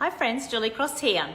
Hi friends, Julie Cross here.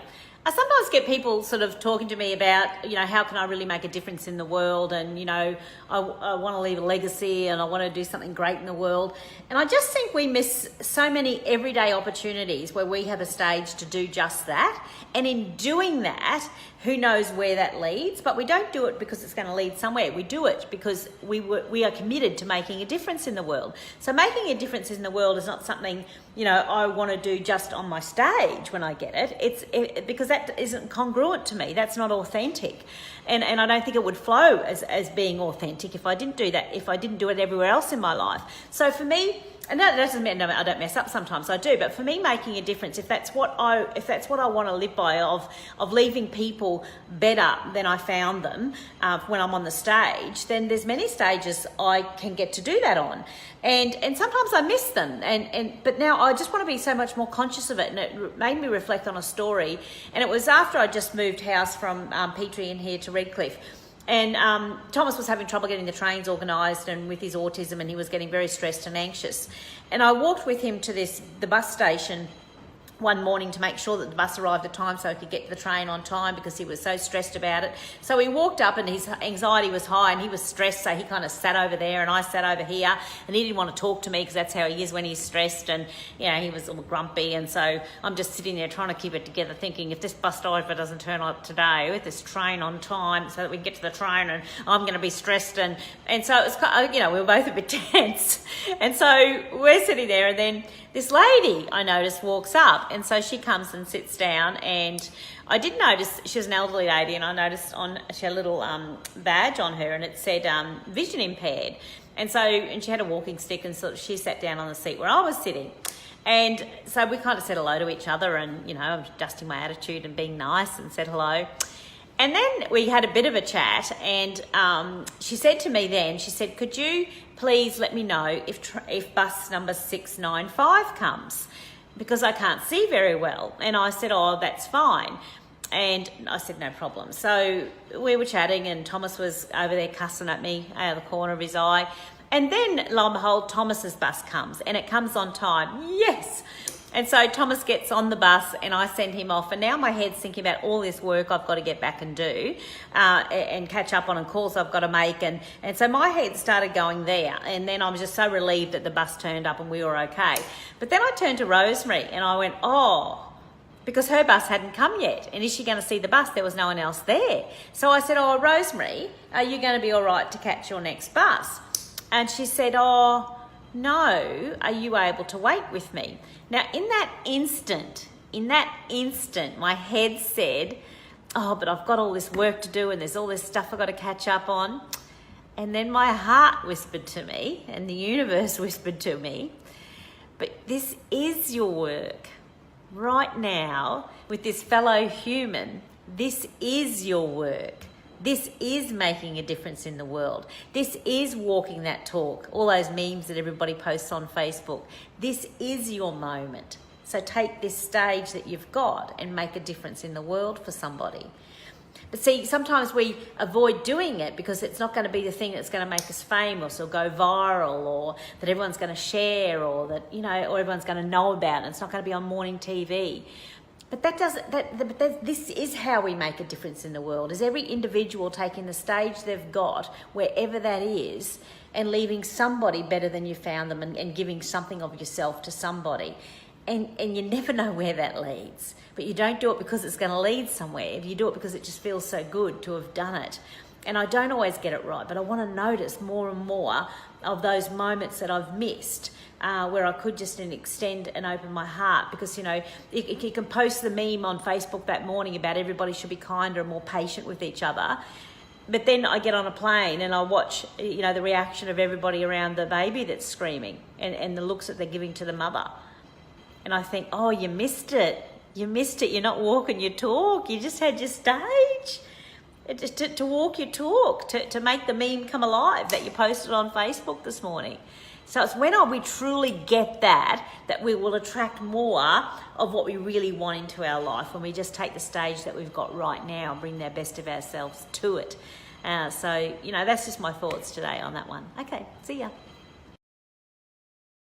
I sometimes get people sort of talking to me about, how can I really make a difference in the world, and, I want to leave a legacy and I want to do something great in the world. And I just think we miss so many everyday opportunities where we have a stage to do just that. And in doing that, who knows where that leads, but we don't do it because it's going to lead somewhere. We do it because we are committed to making a difference in the world. So making a difference in the world is not something, I want to do just on my stage when I get it. Because that isn't congruent to me. That's not authentic. And I don't think it would flow as being authentic if I didn't do that, if I didn't do it everywhere else in my life. So for me, and that doesn't mean I don't mess up, sometimes I do, but for me, making a difference, if that's what I want to live by, of leaving people better than I found them when I'm on the stage, then there's many stages I can get to do that on. And sometimes I miss them, but now I just want to be so much more conscious of it. And it made me reflect on a story, and it was after I just moved house from Petrie in here to Redcliffe. And Thomas was having trouble getting the trains organised, and with his autism, and he was getting very stressed and anxious. And I walked with him to the bus station one morning to make sure that the bus arrived at time so he could get to the train on time, because he was so stressed about it. So he walked up and his anxiety was high and he was stressed, so he kind of sat over there and I sat over here, and he didn't want to talk to me because that's how he is when he's stressed, and he was all grumpy. And so I'm just sitting there trying to keep it together, thinking, if this bus driver doesn't turn up today with this train on time so that we can get to the train, and I'm going to be stressed. And so it was kind of, we were both a bit tense. And so we're sitting there, and then this lady, I noticed, walks up. And so she comes and sits down, and I did notice she was an elderly lady, and I noticed she had a little badge on her, and it said vision impaired. And she had a walking stick, and so she sat down on the seat where I was sitting. And so we kind of said hello to each other, and, I'm adjusting my attitude and being nice, and said hello. And then we had a bit of a chat, and she said to me then, she said, could you please let me know if bus number 695 comes? Because I can't see very well. And I said, oh, that's fine. And I said, no problem. So we were chatting, and Thomas was over there cussing at me out of the corner of his eye. And then, lo and behold, Thomas's bus comes, and it comes on time. Yes! And so Thomas gets on the bus, and I send him off. And now my head's thinking about all this work I've got to get back and do and catch up on, and calls I've got to make. And so my head started going there. And then I was just so relieved that the bus turned up and we were okay. But then I turned to Rosemary and I went, oh, because her bus hadn't come yet. And is she going to see the bus? There was no one else there. So I said, oh, Rosemary, are you going to be all right to catch your next bus? And she said, oh, no, are you able to wait with me? Now, in that instant, my head said, oh, but I've got all this work to do, and there's all this stuff I've got to catch up on. And then my heart whispered to me, and the universe whispered to me, but this is your work. Right now, with this fellow human, this is your work. This is making a difference in the world. This is walking that talk, all those memes that everybody posts on Facebook. This is your moment. So take this stage that you've got and make a difference in the world for somebody. But see, sometimes we avoid doing it because it's not going to be the thing that's going to make us famous or go viral, or that everyone's going to share, or that, or everyone's going to know about it. It's not going to be on morning TV. But this is how we make a difference in the world, is every individual taking the stage they've got, wherever that is, and leaving somebody better than you found them, and giving something of yourself to somebody. And you never know where that leads. But you don't do it because it's going to lead somewhere. You do it because it just feels so good to have done it. And I don't always get it right, but I want to notice more and more of those moments that I've missed, where I could just extend and open my heart. Because, you can post the meme on Facebook that morning about everybody should be kinder and more patient with each other. But then I get on a plane and I watch, the reaction of everybody around the baby that's screaming, and the looks that they're giving to the mother. And I think, oh, you missed it. You missed it. You're not walking your talk. You just had your stage. To walk your talk, to make the meme come alive that you posted on Facebook this morning. So it's when we truly get that we will attract more of what we really want into our life, when we just take the stage that we've got right now and bring the best of ourselves to it. So, that's just my thoughts today on that one. Okay, see ya.